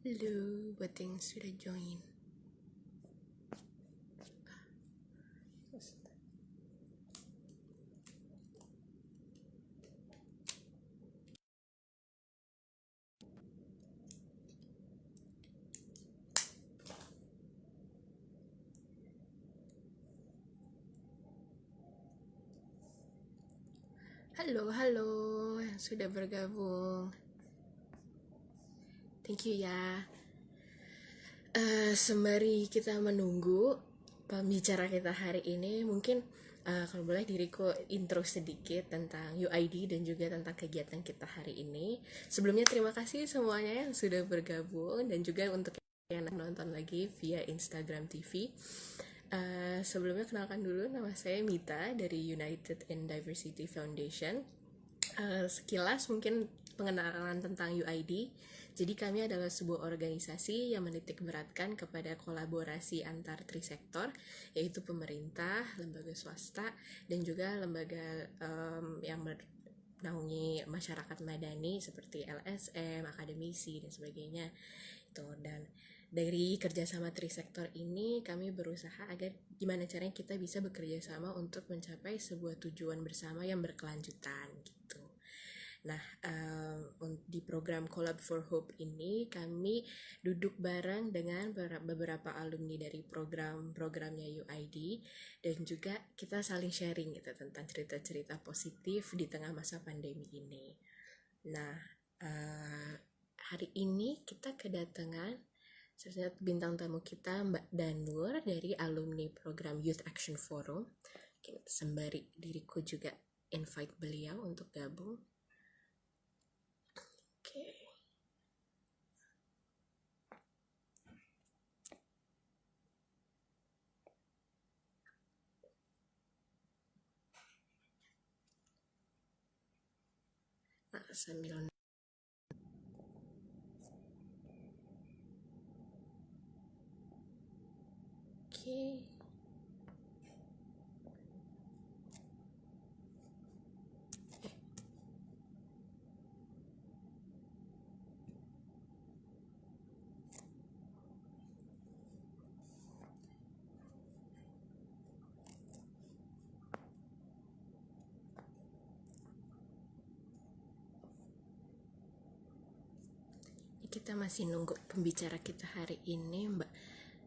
Halo, buat yang sudah join. Halo yang sudah bergabung. Thank you ya. Sembari kita menunggu pembicara kita hari ini, mungkin kalau boleh diriku intro sedikit tentang UID dan juga tentang kegiatan kita hari ini. Sebelumnya terima kasih semuanya yang sudah bergabung dan juga untuk yang nonton lagi via Instagram TV. Sebelumnya kenalkan dulu, nama saya Mita dari United in Diversity Foundation. Sekilas mungkin pengenalan tentang UID. Jadi kami adalah sebuah organisasi yang menitik beratkan kepada kolaborasi antar trisektor, yaitu pemerintah, lembaga swasta, dan juga lembaga yang menaungi masyarakat madani seperti LSM, akademisi, dan sebagainya. Dan dari kerjasama trisektor ini kami berusaha agar gimana caranya kita bisa bekerja sama untuk mencapai sebuah tujuan bersama yang berkelanjutan gitu. Nah, di program Collab for Hope ini kami duduk bareng dengan beberapa alumni dari programnya UID dan juga kita saling sharing gitu tentang cerita-cerita positif di tengah masa pandemi ini. Nah, hari ini kita kedatangan bintang tamu kita Mbak Danur dari alumni program Youth Action Forum. Sembari diriku juga invite beliau untuk gabung. Nah, sambil kita masih nunggu pembicara kita hari ini, Mbak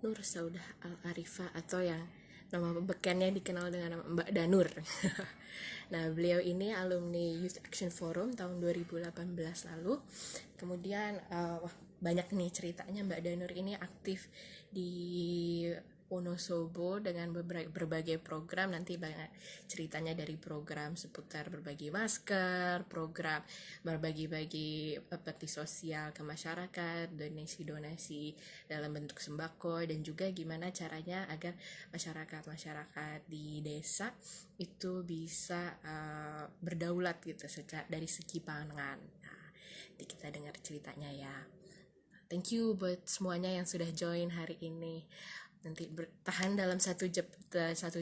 Nur Saudah Al-Arifah, atau yang nama bekennya dikenal dengan nama Mbak Danur. Nah, beliau ini alumni Youth Action Forum tahun 2018 lalu. Kemudian banyak nih ceritanya. Mbak Danur ini aktif di Wonosobo dengan berbagai program. Nanti banyak ceritanya dari program seputar berbagi masker, program berbagi-bagi bakti sosial ke masyarakat, donasi-donasi dalam bentuk sembako, dan juga gimana caranya agar masyarakat di desa itu bisa berdaulat gitu dari segi pangan. Nah, nanti kita dengar ceritanya ya. Thank you buat semuanya yang sudah join hari ini. Nanti bertahan dalam 1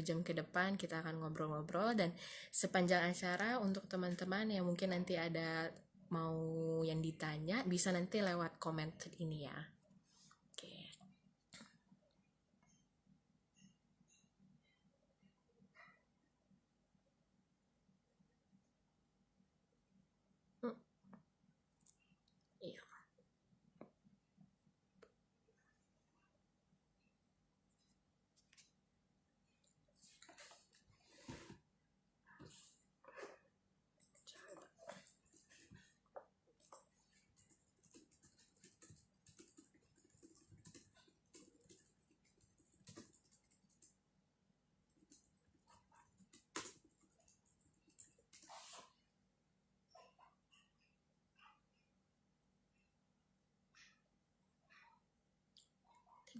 jam ke depan kita akan ngobrol-ngobrol, dan sepanjang acara untuk teman-teman yang mungkin nanti ada mau yang ditanya bisa nanti lewat komen ini ya. Oke. Iya.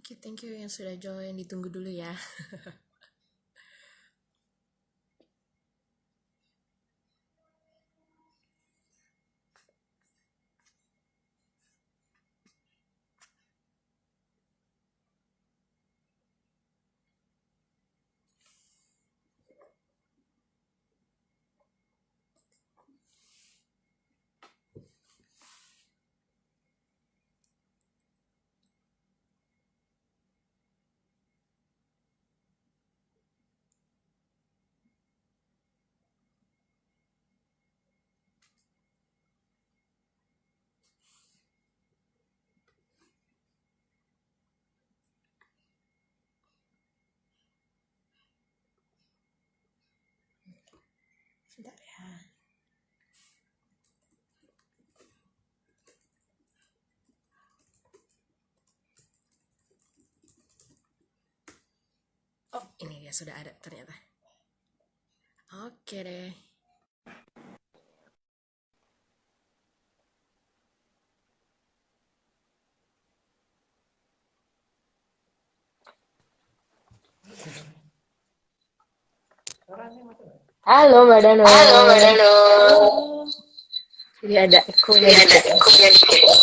Thank you yang sudah join, ditunggu dulu ya. Bentar ya. Oh, ini dia sudah ada ternyata. Oke deh. Halo Mbak Dano. Halo Mbak Dano. Jadi ada ekunya dikit ya.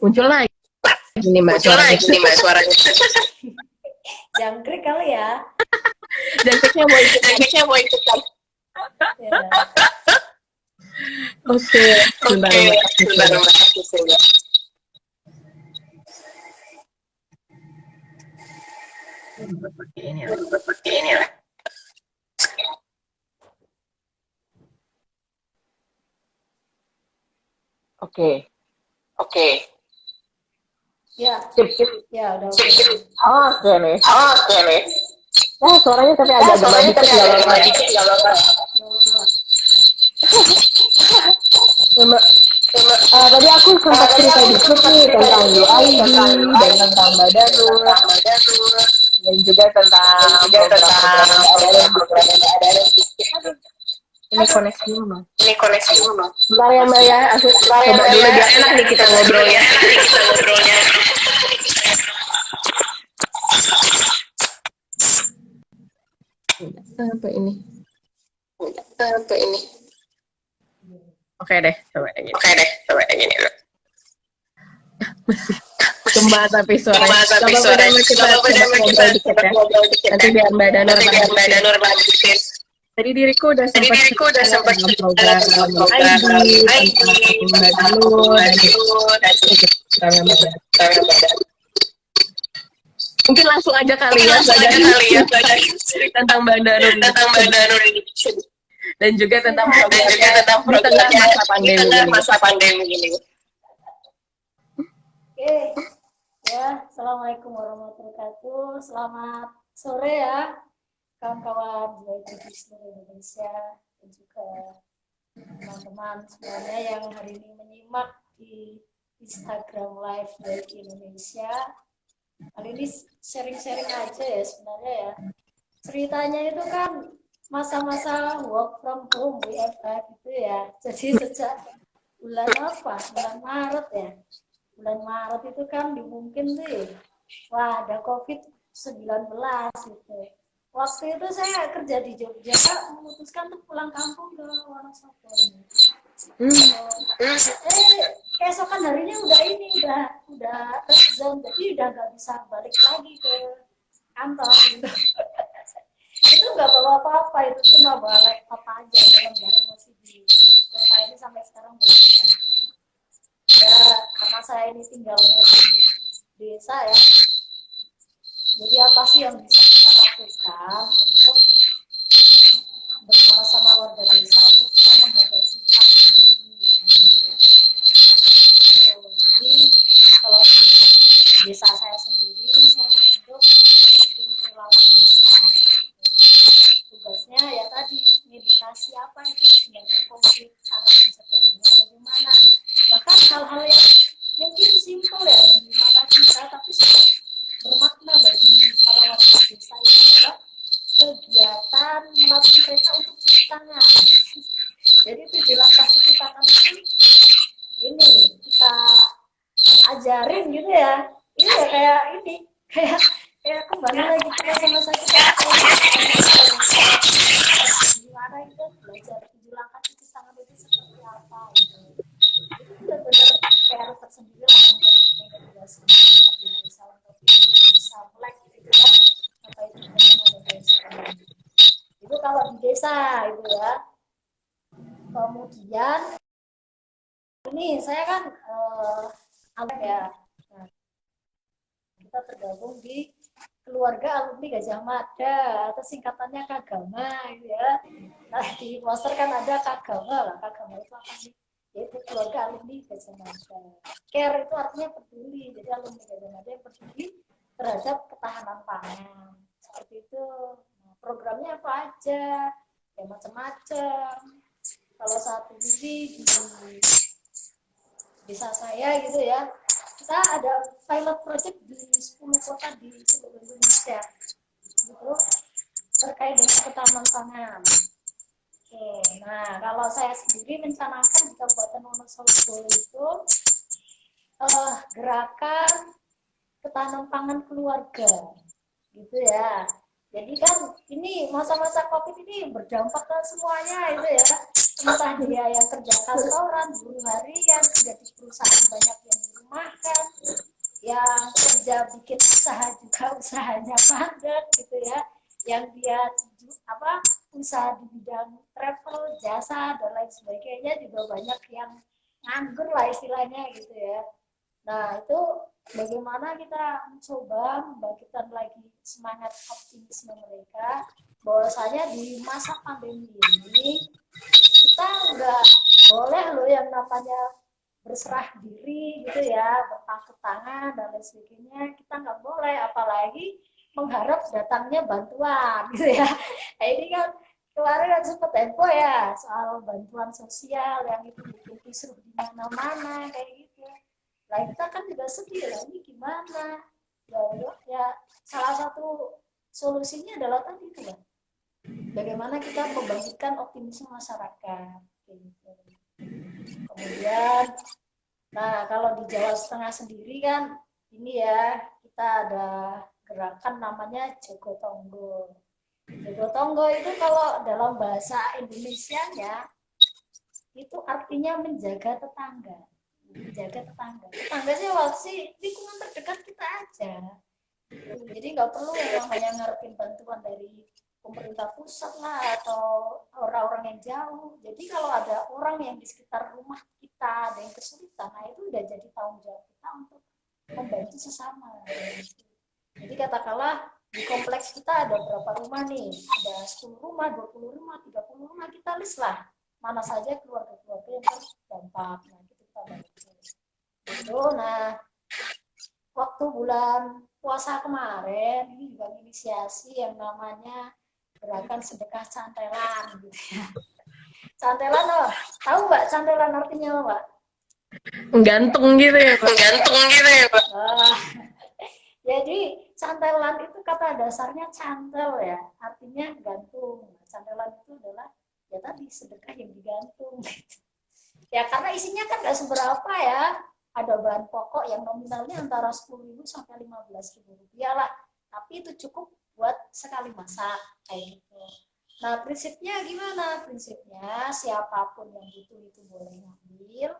Muncul lagi nih Mbak Muncul suaranya. lagi nih Mbak suaranya. Jangkrik kali ya. Jangkiknya mau ikut. Jangkiknya mau ikutan. Ya. Oke. Sebentar Mbak. Sebentar Mbak. Sebentar. Seperti ini. Seperti ini lah. Oke. Oke. Ya, Sip. ya udah. Oke nih. Oke nih. Oh suaranya tapi agak gemar Suaranya dikit tapi nggak agak apa-apa. gemar dikit nggak apa-apa. Mbak, tadi aku sempat cerita dikit nih tentang UID dan tentang Mbak Danur dan juga tentang program-program yang ada. Ini koneksinya Mas. Ini koneksinya Mas. Bentar ya Mbak ya, aku coba dulu biar enak nih kita ngobrolnya. Kita ngobrolnya. Apa ini? Apa ini? Oke deh, coba yang ini. Oke deh, coba yang ini dulu. Gemar tapi suaranya. Tapi Coba suaranya kita ngobrol dikit ya. Nanti biar Mbak Danur lanjutin. Tadi diriku udah sempat tentang program ID, tentang Mbak Danur, dan tentang Mbak Danur. Mungkin langsung aja kali ya, tentang Mbak Danur ini. Dan juga tentang programnya di tengah masa pandemi ini. Oke. Ya, Assalamualaikum warahmatullahi wabarakatuh. Selamat sore ya, kawan-kawan dari seluruh Indonesia dan juga teman-teman semuanya yang hari ini menyimak di Instagram Live dari Indonesia. Kali ini sharing-sharing aja ya sebenarnya ya. Ceritanya itu kan masa-masa work from home WFH gitu ya. Jadi sejak bulan apa? Bulan Maret ya. Bulan Maret itu kan dimungkin tuh, wah ada COVID-19 gitu. Waktu itu saya kerja di Jogja, memutuskan untuk pulang kampung ke Wonosobo. Keesokan harinya udah red zone, jadi udah nggak bisa balik lagi ke kantor gitu. Itu nggak bawa apa-apa, itu cuma bawa laptop aja, barang masih di kota ini sampai sekarang belum bisa. Ya karena saya ini tinggalnya di desa ya, jadi apa sih yang bisa kita lakukan untuk bersama-sama warga desa untuk kita menghadapi pandemi ini gitu. Jadi kalau di desa saya sendiri saya membentuk tim relawan desa gitu. Tugasnya ya tadi edukasi apa itu sebenarnya COVID, cara pencegahannya bagaimana, bahkan hal-hal yang mungkin simpel ya di mata kita tapi sangat bermakna bagi para warga desa itu adalah kegiatan melatih mereka untuk cuci tangan. Jadi 17 cuci tangan itu ini kita ajarin gitu ya. Ini ya kayak ini kayak kembali lagi ke masa-masa kita gimana itu belajar 7 langkah cuci tangan itu seperti apa gitu. Itu benar-benar PR tersendiri lah untuk mengeduasi masyarakat di desa untuk bisa melek gitu ya apa itu teman desa. Itu kalau di desa itu ya. Kemudian ini saya kan ya, nah, kita tergabung di keluarga alumni Gajah Mada atau singkatannya Kagama gitu ya. Nah di poster kan ada Kagama lah. Kagama itu apa sih? Yaitu keluarga alumni Gajah Mada. Care itu artinya peduli, jadi alumni Gajah Mada yang peduli terhadap ketahanan pangan. Seperti itu. Nah, programnya apa aja? Ya macam-macam. Kalau saat ini di desa saya gitu ya, kita ada pilot project di 10 kota di seluruh Indonesia gitu terkait dengan ketahanan pangan. Oke, nah kalau saya sendiri mencanangkan di Kabupaten Wonosobo itu gerakan ketahanan pangan keluarga gitu ya. Jadi kan ini masa-masa COVID ini berdampak ke semuanya itu ya. Entah dia yang kerja kantoran, buruh harian, kerja di perusahaan banyak yang dirumahkan, yang kerja bikin usaha juga usahanya padat gitu ya. Yang dia usaha di bidang travel, jasa dan lain sebagainya juga banyak yang nganggur lah istilahnya gitu ya. Nah, itu bagaimana kita mencoba membangkitkan lagi semangat optimisme mereka bahwasanya di masa pandemi ini kita nggak boleh loh yang namanya berserah diri gitu ya, berpangku tangan dan lain sebagainya. Kita nggak boleh, apalagi mengharap datangnya bantuan gitu ya. Nah, ini kan kemarin kan sempat heboh ya soal bantuan sosial yang itu bikin kisruh di mana-mana kayak gitu. Nah kita kan juga sedih lah, ini gimana ya, salah satu solusinya adalah tadi itu ya, bagaimana kita membangkitkan optimisme masyarakat gitu. Kemudian nah kalau di Jawa Tengah sendiri kan ini ya, kita ada gerakan namanya Jogotongo. Jogotongo itu kalau dalam bahasa Indonesianya itu artinya menjaga tetangga. Tetangga sih lingkungan terdekat kita aja. Jadi nggak perlu yang namanya ngarepin bantuan dari pemerintah pusat lah atau orang-orang yang jauh. Jadi kalau ada orang yang di sekitar rumah kita ada yang kesulitan, nah itu udah jadi tanggung jawab kita untuk membantu sesama. Jadi katakanlah di kompleks kita ada berapa rumah nih? Ada 10 rumah, 20 rumah, 30 rumah, kita list lah mana saja keluarga-keluarga yang terdampak. Nah, itu kita bantu. Itu, nah, waktu bulan puasa kemarin ini juga inisiasi yang namanya gerakan sedekah cantelan gitu ya. Cantelan loh, tahu Mbak cantelan artinya apa, Mbak? Gantung gitu ya Pak. Pak. Jadi cantelan itu kata dasarnya cantel ya, artinya gantung. Nah, cantelan itu adalah ya tadi sedekah yang digantung. Ya karena isinya kan nggak seberapa ya, ada bahan pokok yang nominalnya antara 10.000 sampai 15.000 rupiah lah, tapi itu cukup buat sekali masak kayak gitu. Nah prinsipnya gimana? Prinsipnya siapapun yang butuh itu boleh ngambil,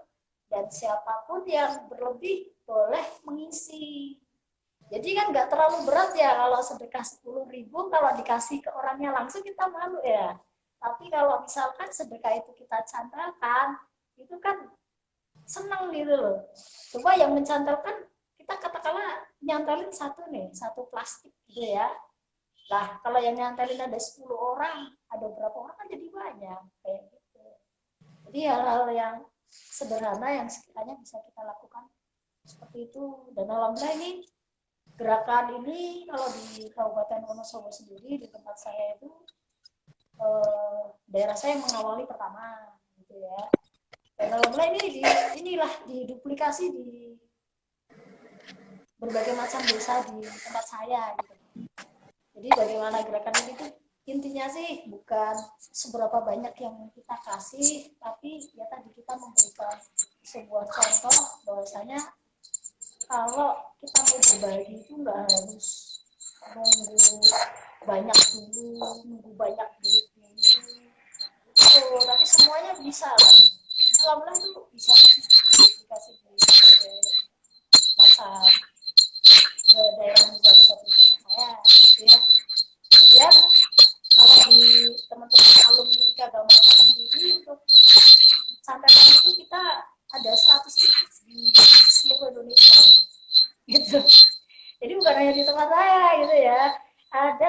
dan siapapun yang berlebih boleh mengisi. Jadi kan nggak terlalu berat ya kalau sedekah 10.000, kalau dikasih ke orangnya langsung kita malu ya. Tapi kalau misalkan sedekah itu kita cantelkan, itu kan senang gitu loh. Coba yang mencantelkan, kita katakanlah nyantelin satu plastik gitu ya. Nah, kalau yang nyantelin ada 10 orang, ada berapa orang kan jadi banyak kayak gitu. Jadi hal-hal yang sederhana yang sekiranya bisa kita lakukan seperti itu. Dan alhamdulillah ini gerakan ini kalau di Kabupaten Wonosobo sendiri di tempat saya itu daerah saya mengawali pertama gitu ya. Dan alhamdulillah inilah diduplikasi di berbagai macam desa di tempat saya gitu. Jadi bagaimana gerakan ini tuh intinya sih bukan seberapa banyak yang kita kasih, tapi ya tadi kita memberikan sebuah contoh bahwasanya kalau kita mau berbagi itu nggak harus nunggu banyak dulu, nunggu banyak duit dulu, tapi semuanya bisa lah. Alhamdulillah itu bisa dikasih di berbagai macam daerah juga seperti tempat saya gitu ya. Kemudian kalau di teman-teman alumni keagamaan sendiri untuk santetan itu kita ada 100 titik di seluruh Indonesia gitu. Jadi bukan hanya di tempat saya gitu ya, ada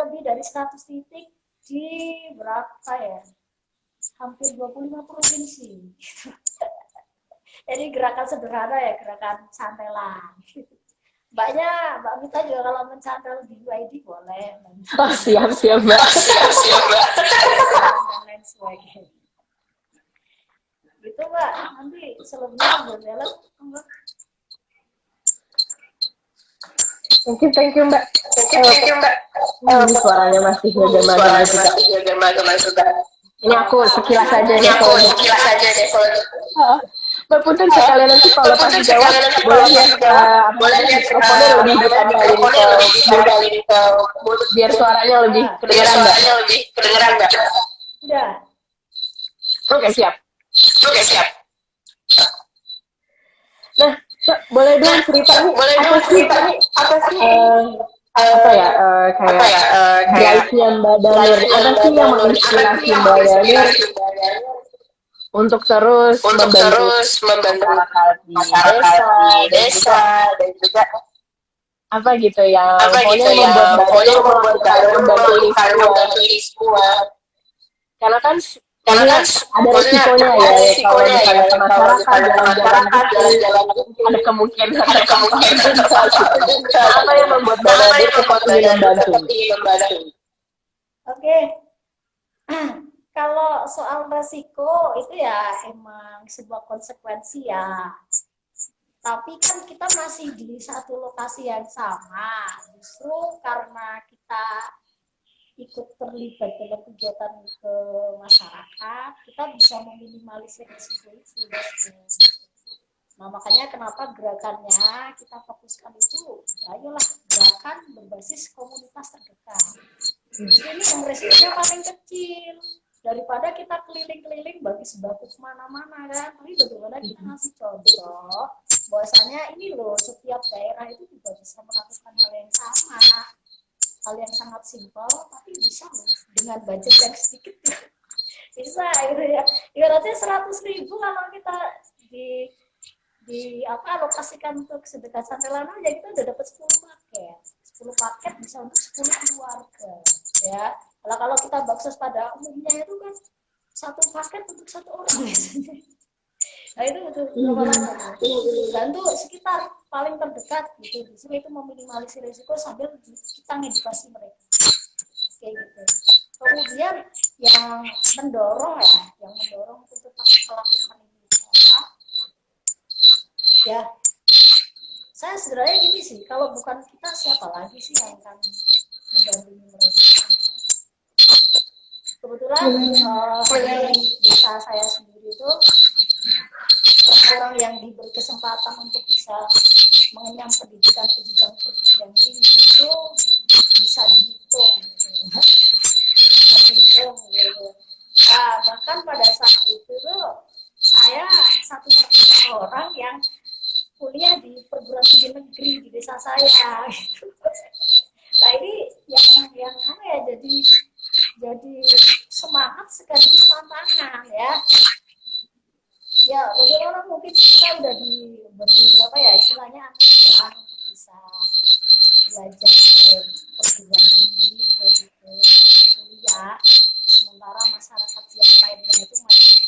lebih dari 100 titik di berapa ya, hampir 25 provinsi gitu. Jadi gerakan sederhana ya, gerakan santelan gitu. Mbak Mita juga kalau mencandal di UID boleh. Oh, siap Mbak. Dan lain sebagainya. Gitu Mbak, nanti selebihnya ambil belok. Thank you Mbak. Ini suaranya masih gema juga. Ini aku sekilas aja deh kalau Oh, Mbak Punten sekalian nanti kalau pas jawab boleh ya mikrofonnya lebih ditambahin ke mulut biar suaranya lebih kedengeran Mbak. Udah. Oke siap. Nah, Mbak, boleh dong cerita nih apa sih kayak drive-nya Mbak Danur, apa sih yang menginspirasi Mbak Danur untuk terus membantu masyarakat di desa dan juga apa gitu yang pokoknya membuat Mbak Danur membantu ini semua. Karena kan ada resikonya ya kalau misalnya ke masyarakat jalan-jalan ada kemungkinan apa yang membuat Mbak Danur tetap ingin membantu. Oke. Kalau soal resiko itu ya emang sebuah konsekuensi ya. Tapi kan kita masih di satu lokasi yang sama. Justru karena kita ikut terlibat dalam kegiatan ke masyarakat, kita bisa meminimalisir risiko itu. Nah, makanya kenapa gerakannya kita fokuskan itu, ayolah gerakan berbasis komunitas terdekat. Ini yang resikonya paling kecil. Daripada kita keliling-keliling bagi sembako kemana-mana kan, tapi bagaimana kita ngasih contoh bahwasanya ini loh setiap daerah itu juga bisa melakukan hal yang sama, hal yang sangat simpel tapi bisa loh dengan budget yang sedikit bisa gitu ya. Ibaratnya 100.000 kalau kita di alokasikan untuk sedekah santelan aja kita udah dapat 10 paket bisa untuk 10 keluarga ya. Kalau kita baksos pada umumnya itu kan satu paket untuk satu orang biasanya. Nah itu betul bantu sekitar paling terdekat gitu. Justru itu meminimalisir risiko sambil kita ngedukasi mereka. Kayak gitu. Kemudian yang mendorong untuk tetap melakukan ini apa? Ya, saya sebenarnya gini sih, kalau bukan kita siapa lagi sih yang akan mendampingi mereka? Kebetulan di desa saya sendiri itu orang yang diberi kesempatan untuk bisa mengenyam pendidikan perguruan tinggi itu bisa dihitung gitu. Nah, bahkan pada saat itu tuh saya satu-satunya orang yang kuliah di perguruan tinggi negeri di desa saya gitu. Nah ini yang mana ya, jadi semangat sekaligus tantangan ya. Ya bagaimana mungkin kita udah diberi apa ya istilahnya anugerah untuk bisa belajar ke perguruan tinggi begitu kuliah, sementara masyarakat yang lainnya itu masih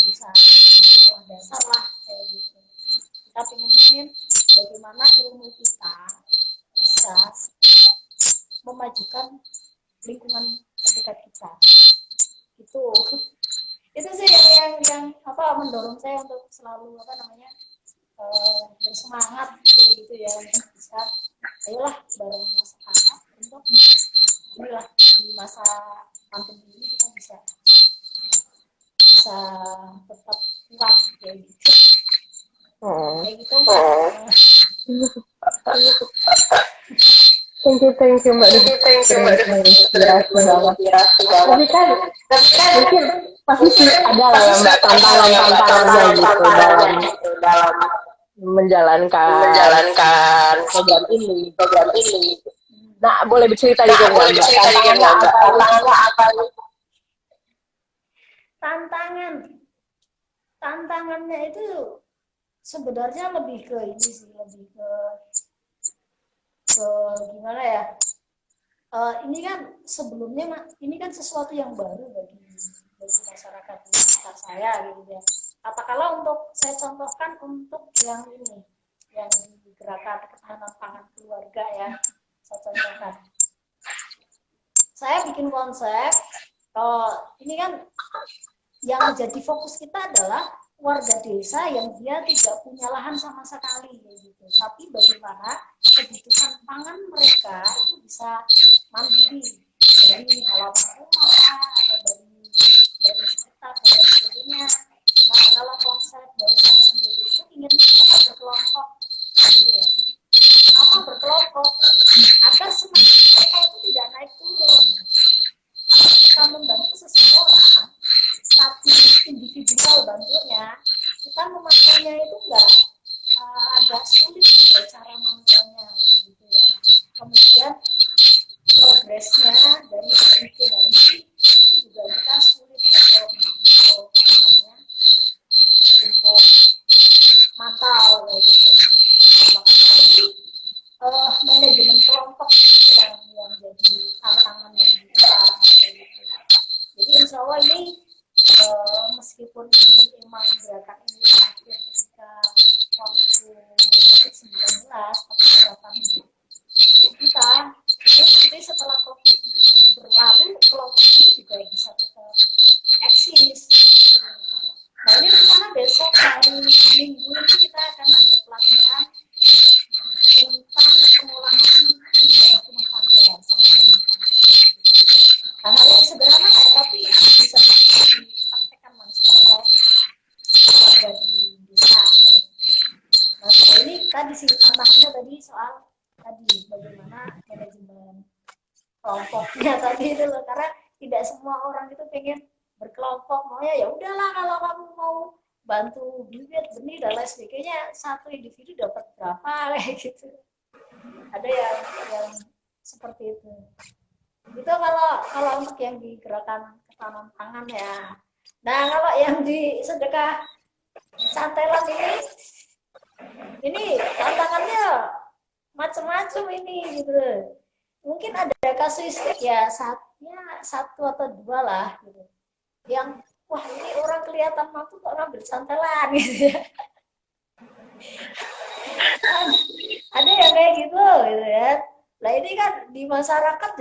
bisa sekolah dasar lah kayak gitu. Kita pengen bagaimana ilmu kita bisa memajukan lingkungan terdekat kita. Itu sih yang mendorong saya untuk selalu bersemangat kayak gitu ya, untuk bisa ayolah bareng masyarakat untuk inilah di masa pandemi ini kita bisa tetap kuat kayak gitu. Kayak gitu. Thank you Mbak. Inspirasi banget. Tapi kan mungkin pasti ada lah ya Mbak tantangannya gitu dalam menjalankan program ini. Nah, boleh bercerita juga Mbak. Tantangannya apa? Tantangannya itu sebenarnya lebih ke ini sih, lebih ke gimana ya, ini kan sebelumnya ini kan sesuatu yang baru bagi masyarakat di sekitar saya gitu ya. Katakanlah untuk saya contohkan untuk yang ini yang gerakan ketahanan pangan keluarga ya. Saya contohkan. Saya bikin konsep, ini kan yang menjadi fokus kita adalah warga desa yang dia tidak punya lahan sama sekali gitu. Tapi bagaimana kebutuhan pangan mereka itu bisa mandiri dari halaman rumah atau dari sekitar dan sebagainya. Nah, kalau konsep dari saya sendiri itu inginnya mereka berkelompok gitu ya. Kenapa berkelompok? Agar semangat mereka itu tidak naik turun. Kalau kita membantu seseorang, tapi individual bantunya, kita memantaunya itu enggak agak sulit gitu ya, cara mantaunya gitu ya. Kemudian progresnya dari hari ke hari itu juga kita sulit untuk apa namanya untuk mantau kayak gitu. Makanya ini manajemen kelompok yang jadi tantangan yang besar kayak gitu. Jadi insya Allah ini meskipun ini emang gerakan ini terakhir ketika waktu COVID-19, tapi harapan kita itu nanti setelah COVID berlalu kelompok ini juga bisa tetap eksis gitu. Nah ini rencana besok hari Minggu ini kita akan ada pelatihan tentang pengolahan limbah rumah tangga, sampah rumah tangga. Hal-hal yang sederhana kayak tapi bisa dipraktekkan langsung oleh warga di desa. Nah, ini tadi sih tantangannya tadi soal tadi bagaimana manajemen kelompoknya tadi itu loh, karena tidak semua orang itu pengen berkelompok, maunya ya udahlah kalau kamu mau bantu bibit benih dan lain sebagainya satu individu dapat berapa kayak gitu. Ada yang seperti itu. Itu kalau untuk yang di gerakan ketahanan pangan ya. Nah kalau yang di sedekah cantelan ini tantangannya macam-macam ini gitu. Mungkin ada kasuistik ya satu atau dua lah gitu. Yang wah ini orang kelihatan mampu kok ngambil cantelan gitu ya. Ada yang kayak gitu ya. Nah ini kan di masyarakat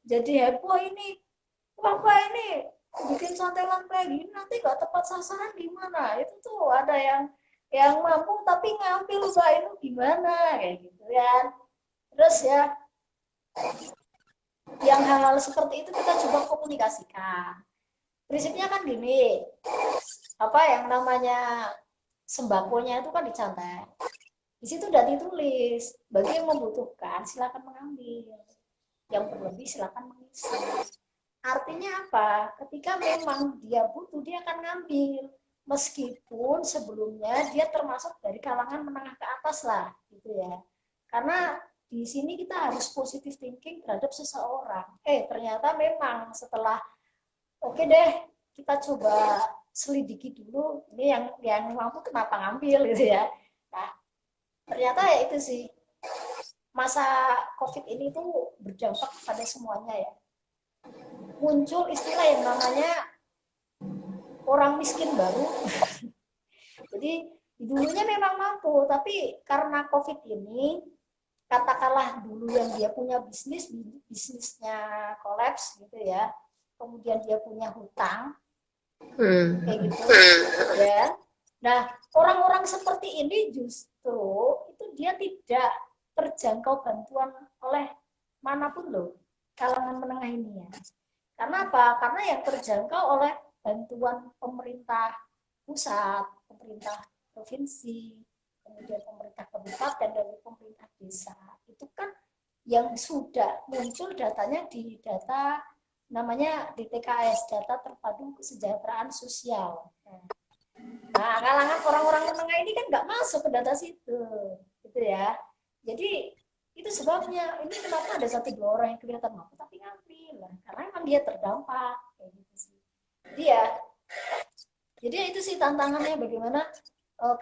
jadi heboh ini. Wah ini bikin cantelan kayak gini nanti gak tepat sasaran gimana? Itu tuh ada yang mampu tapi ngambil Mbak itu gimana kayak gitu ya. Terus ya yang hal-hal seperti itu kita coba komunikasikan. Prinsipnya kan gini, apa yang namanya sembakonya itu kan dicantet. Di situ udah ditulis, bagi yang membutuhkan silakan mengambil, yang berlebih silakan mengisi. Artinya apa? Ketika memang dia butuh, dia akan ngambil, meskipun sebelumnya dia termasuk dari kalangan menengah ke atas lah, gitu ya. Karena di sini kita harus positive thinking terhadap seseorang. Ternyata memang setelah oke deh, kita coba selidiki dulu ini yang mampu kenapa ngambil gitu ya. Nah, ternyata ya itu sih masa COVID ini tuh berdampak pada semuanya ya. Muncul istilah yang namanya orang miskin baru. Jadi dulunya memang mampu, tapi karena COVID ini katakanlah dulu yang dia punya bisnisnya kolaps gitu ya. Kemudian dia punya hutang, kayak gitu, ya. Nah, orang-orang seperti ini justru itu dia tidak terjangkau bantuan oleh manapun loh, kalangan menengah ini ya. Karena apa? Karena yang terjangkau oleh bantuan pemerintah pusat, pemerintah provinsi, kemudian pemerintah kabupaten dan pemerintah desa. Itu kan yang sudah muncul datanya di data namanya DTKS, data terpadu kesejahteraan sosial. Nah, kalangan orang-orang menengah ini kan nggak masuk ke data situ, gitu ya. Jadi itu sebabnya ini kenapa ada 1-2 orang yang kelihatan mampu tapi ngambil, karena emang dia terdampak, kayak gitu sih. Jadi itu sih tantangannya bagaimana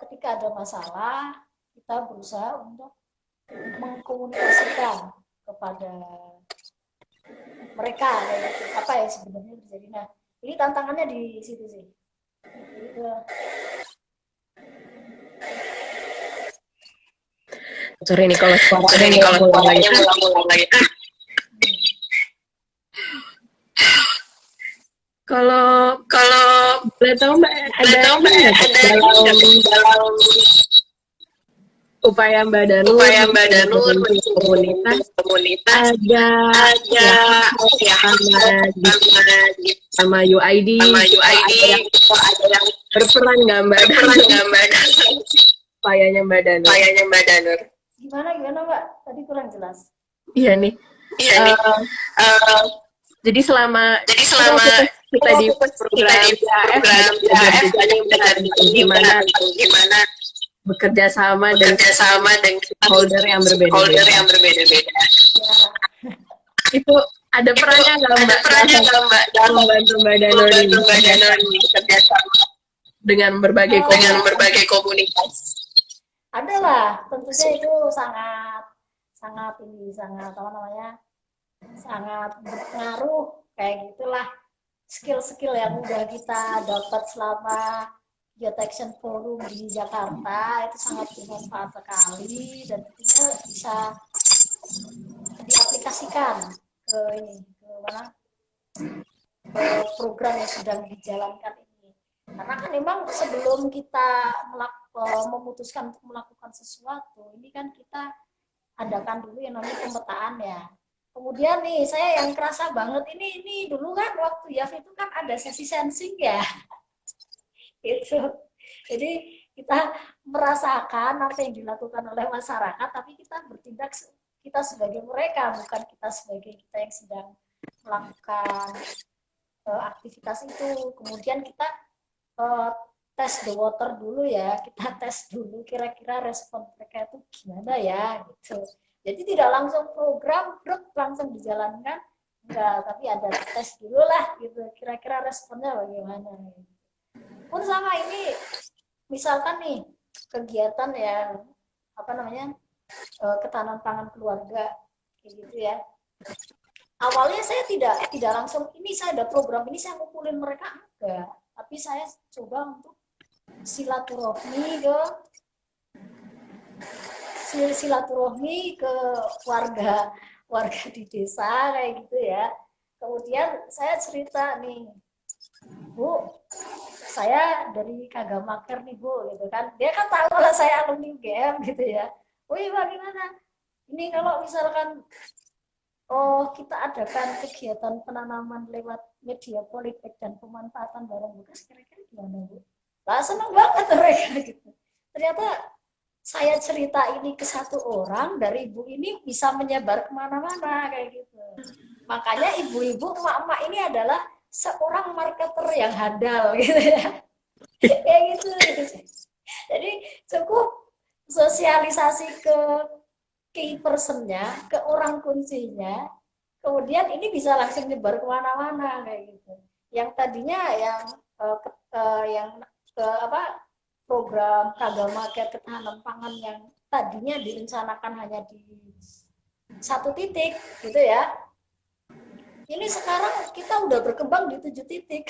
ketika ada masalah kita berusaha untuk mengkomunikasikan kepada mereka apa yang sebenarnya terjadi. Nah, ini tantangannya di situ sih. Sorry nih kalau Sorry nih kalau suaranya ngulang-ngulang lagi. Kalau Kalau boleh tahu Mbak ada tahu Mbak, ini nggak, Kak, ada dalam dalam upaya Mbak Danur upaya Mbak Danur membentuk komunitas komunitas ada ada ya sama UID sama UID ada yang berperan nggak Mbak berperan nggak Mbak upayanya Mbak Danur? upayanya Mbak Danur? Gimana Mbak? Tadi kurang jelas. Iya nih. Iya nih. Jadi selama kita di program program AF ada gimana bekerja sama dengan stakeholder yang berbeda-beda. Itu ada perannya nggak Mbak? dalam Membantu Mbak Danur ini bekerja sama dengan berbagai komunitas. Ada lah, tentunya itu sangat berpengaruh kayak gitulah. Skill-skill yang udah kita dapat selama Youth Action Forum di Jakarta itu sangat bermanfaat sekali dan tentunya bisa diaplikasikan ke program yang sedang dijalankan ini. Karena kan memang sebelum kita memutuskan untuk melakukan sesuatu, ini kan kita adakan dulu yang namanya pemetaan ya. Kemudian nih, saya yang kerasa banget ini dulu kan waktu YAF itu kan ada sesi sensing ya. Gitu. Jadi kita merasakan apa yang dilakukan oleh masyarakat, tapi kita bertindak kita sebagai mereka, bukan kita sebagai kita yang sedang melakukan aktivitas itu. Kemudian kita tes the water dulu ya, kita tes dulu kira-kira respon mereka itu gimana ya gitu. Jadi tidak langsung program langsung dijalankan, enggak, tapi ada tes dulu lah gitu, kira-kira responnya bagaimana. Pun sama ini, misalkan nih kegiatan ya ketahanan pangan keluarga kayak gitu ya. Awalnya saya tidak langsung ini saya ada program ini saya ngumpulin mereka enggak, tapi saya coba untuk silaturahmi ke warga di desa kayak gitu ya. Kemudian saya cerita nih, Bu, saya dari Kagamaker nih Bu, gitu kan. Dia kan tahu kalau saya alumni UGM gitu ya. Wih, bagaimana? Ini kalau misalkan kita adakan kegiatan penanaman lewat media politik dan pemanfaatan barang bekas, kira-kira gimana Bu? Lah seneng banget mereka gitu. Ternyata saya cerita ini ke satu orang, dari ibu ini bisa menyebar kemana-mana kayak gitu. Makanya ibu-ibu, emak-emak ini adalah seorang marketer yang handal gitu ya. Kayak gitu. Jadi cukup sosialisasi ke key person-nya, ke orang kuncinya, kemudian ini bisa langsung nyebar kemana-mana kayak gitu. Yang tadinya program Kagamaker ketahanan pangan yang tadinya direncanakan hanya di satu titik gitu ya. Ini sekarang kita udah berkembang di 7 titik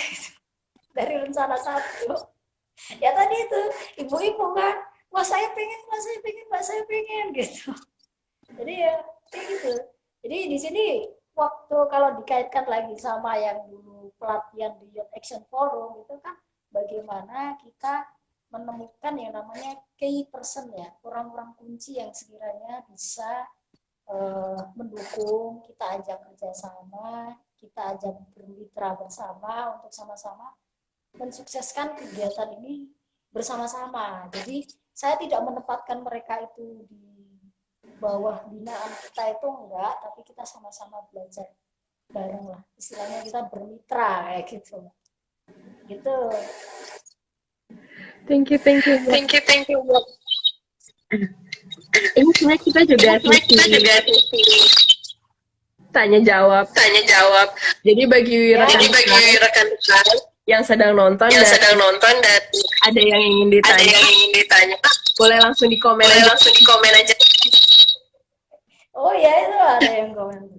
dari rencana 1. Ya tadi itu ibu-ibu kan, wah saya pengen gitu. Jadi ya kayak gitu. Jadi di sini waktu kalau dikaitkan lagi sama yang dulu pelatihan di Youth Action Forum itu kan bagaimana kita menemukan yang namanya key person ya, orang-orang kunci yang sekiranya bisa mendukung, kita ajak kerjasama, kita ajak bermitra bersama untuk sama-sama mensukseskan kegiatan ini bersama-sama. Jadi saya tidak menempatkan mereka itu di bawah binaan kita itu enggak, tapi kita sama-sama belajar bareng lah. Istilahnya kita bermitra kayak gitu. Gitu. Thank you. Ini sebenarnya kita juga tanya jawab. Jadi bagi rekan-rekan yang sedang nonton dan ada yang ingin ditanya, boleh langsung di komen aja. Oh ya, itu ada yang komen.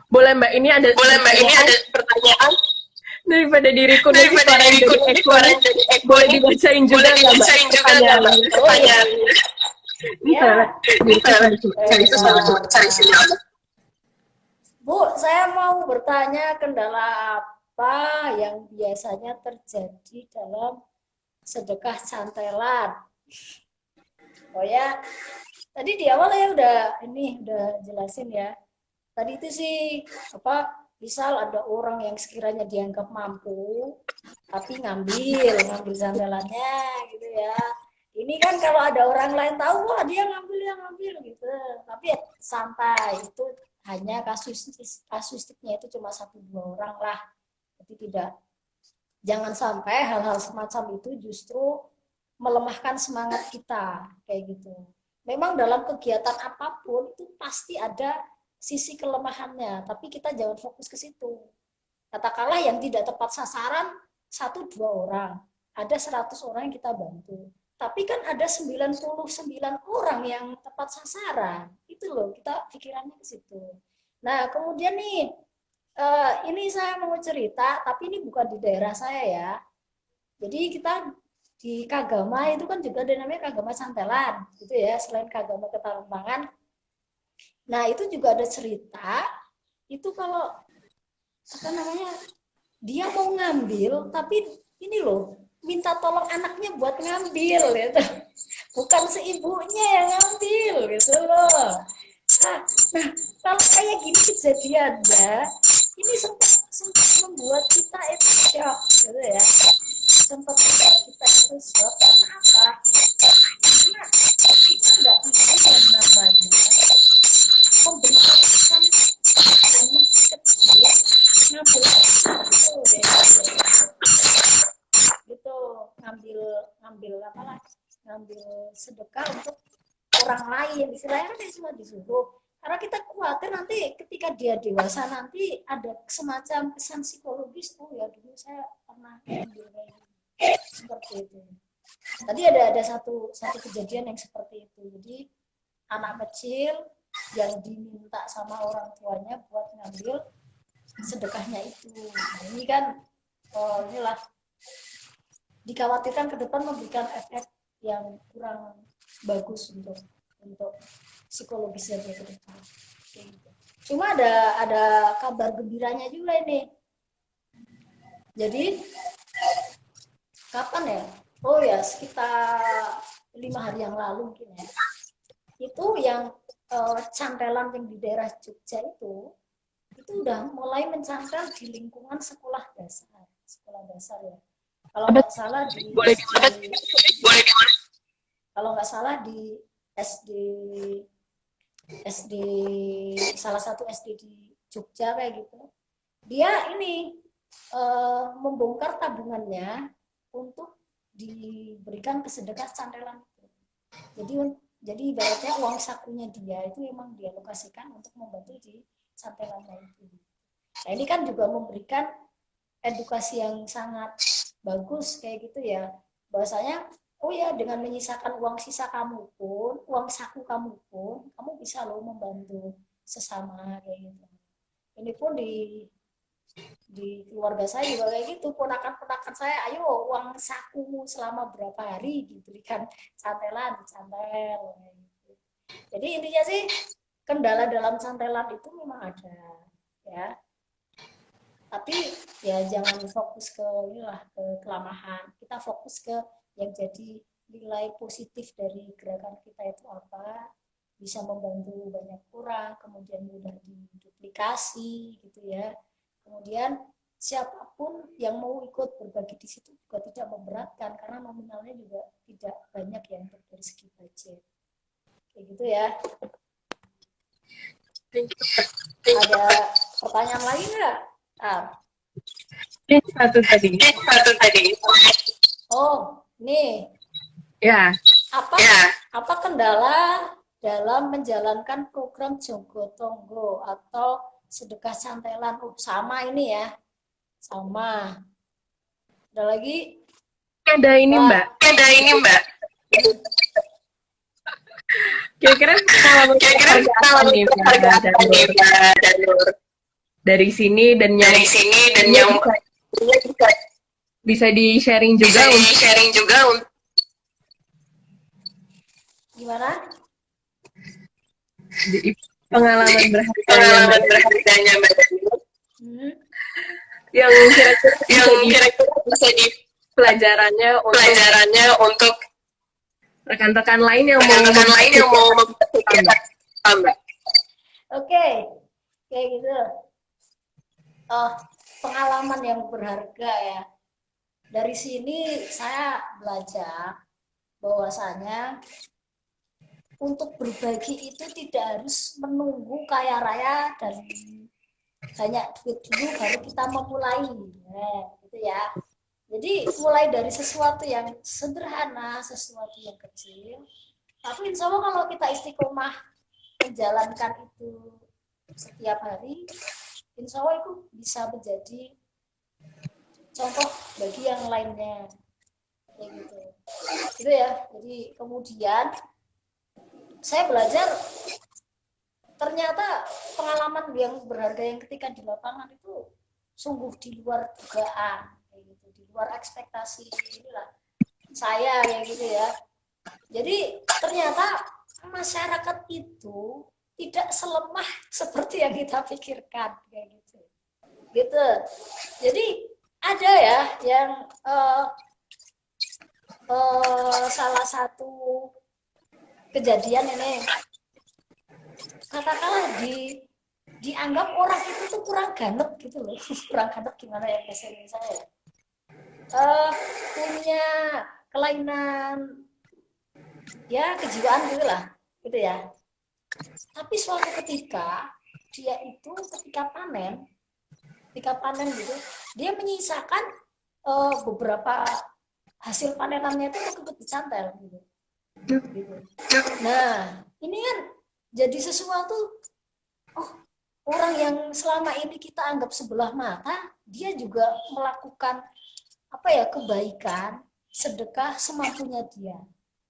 Boleh Mbak, ini ada pertanyaan Daripada diriku nanti Daripada suara yang diriku jadi nanti ekor. suara yang jadi ekor. Boleh dibacain juga Boleh nggak, Mbak? dibacain juga nggak, Mbak? Pertanyaannya. Pertanyaannya. Bisa, Mbak. Diriku cari semangat. Cari semangat. Bu, saya mau bertanya kendala apa yang biasanya terjadi dalam sedekah cantelan? Oh ya, tadi di awal ya udah jelasin ya. Tadi itu sih apa? Misal ada orang yang sekiranya dianggap mampu, tapi ngambil cantelannya gitu ya. Ini kan kalau ada orang lain tahu, wah dia ngambil gitu. Tapi ya, santai, itu hanya kasusnya itu cuma 1-2 orang lah. Jadi jangan sampai hal-hal semacam itu justru melemahkan semangat kita kayak gitu. Memang dalam kegiatan apapun itu pasti ada sisi kelemahannya, tapi kita jangan fokus ke situ. Katakanlah yang tidak tepat sasaran 1-2 orang, ada 100 orang yang kita bantu. Tapi kan ada 99 orang yang tepat sasaran. Itu loh, kita pikirannya ke situ. Nah, kemudian nih, ini saya mau cerita, tapi ini bukan di daerah saya ya. Jadi kita di Kagama itu kan juga ada namanya Kagama Cantelan, gitu ya, selain Kagama Ketarumpangan. Nah, itu juga ada cerita, itu kalau, apa namanya, dia mau ngambil, tapi ini loh, minta tolong anaknya buat ngambil gitu, bukan si ibunya yang ngambil gitu loh. Nah, kalau kayak gini kejadiannya, ini sempat membuat kita itu shock gitu ya, sempat membuat kita itu shock. Kenapa? Karena kita nggak ingin yang namanya memberikan pesan yang masih kecil ngambil itu gitu, ngambil apa lah, ngambil sedekah untuk orang lain, istilahnya kan cuma disuruh, karena kita khawatir nanti ketika dia dewasa nanti ada semacam kesan psikologis, oh ya dulu saya pernah ngambil kayak gitu, seperti itu. Tadi ada satu kejadian yang seperti itu. Jadi anak kecil yang diminta sama orang tuanya buat ngambil sedekahnya itu. Nah, ini kan inilah dikhawatirkan ke depan memberikan efek yang kurang bagus untuk psikologisnya dia ke depan. Cuma ada kabar gembiranya juga ini. Jadi kapan ya? Oh ya, sekitar 5 hari yang lalu mungkin ya. Itu yang cantelan yang di daerah Jogja itu udah mulai mencantel di lingkungan sekolah dasar ya. Kalau nggak salah di kalau nggak salah di SD salah satu SD di Jogja kayak gitu. Dia ini membongkar tabungannya untuk diberikan ke sedekah cantelan itu. Jadi ibaratnya uang sakunya dia itu memang dia alokasikan untuk membantu di cantelannya itu. Nah, ini kan juga memberikan edukasi yang sangat bagus kayak gitu ya. Bahwasanya oh ya, dengan menyisakan uang sisa kamu pun, uang saku kamu pun, kamu bisa loh membantu sesama kayak gitu. Ini pun di keluarga saya juga kayak gitu, ponakan-ponakan saya, ayo uang sakumu selama berapa hari diberikan cantelan, dicantel. Jadi intinya sih kendala dalam cantelan itu memang ada, ya. Tapi ya jangan fokus ke inilah, ke kelemahan. Kita fokus ke yang jadi nilai positif dari gerakan kita itu apa, bisa membantu banyak orang, kemudian mudah diduplikasi gitu ya. Kemudian siapapun yang mau ikut berbagi di situ juga tidak memberatkan karena nominalnya juga tidak banyak ya untuk dari segi budget. Kayak gitu ya. Ada pertanyaan lagi nggak? Satu tadi. Oh, nih. Ya. Apa kendala dalam menjalankan program Jogo Tonggo atau sedekah cantelan? Sama ini ya. Sama. Ada lagi? Ada ini, Mbak. Kira-kira kalau dari sini dan yang bisa di-sharing juga untuk Gimana? pengalaman berharganya Mbak Daniel Hmm. yang kira-kira bisa di pelajarannya untuk rekan-rekan lain yang mau membuat kegiatan Mbak. Oke, kayak gitu. Pengalaman yang berharga ya. Dari sini saya belajar bahwasanya untuk berbagi itu tidak harus menunggu kaya raya dan banyak duit dulu baru kita memulai, gitu ya. Jadi mulai dari sesuatu yang sederhana, sesuatu yang kecil. Tapi insya Allah kalau kita istiqomah menjalankan itu setiap hari, insya Allah itu bisa menjadi contoh bagi yang lainnya. Kayak gitu. Gitu ya. Jadi kemudian saya belajar ternyata pengalaman yang berharga yang ketika di lapangan itu sungguh di luar dugaan, kayak gitu, di luar ekspektasi inilah saya kayak gitu ya. Jadi ternyata masyarakat itu tidak selemah seperti yang kita pikirkan kayak gitu. Gitu. Jadi ada ya yang salah satu kejadian ini katakanlah dianggap orang itu tuh kurang ganep gitu loh. Kurang ganep gimana ya bahasa Indonesia ya, punya kelainan ya kejiwaan gitu lah gitu ya. Tapi suatu ketika dia itu ketika panen gitu dia menyisakan beberapa hasil panenannya itu untuk dicantel gitu. Nah ini kan jadi sesuatu, orang yang selama ini kita anggap sebelah mata, dia juga melakukan kebaikan, sedekah semampunya dia.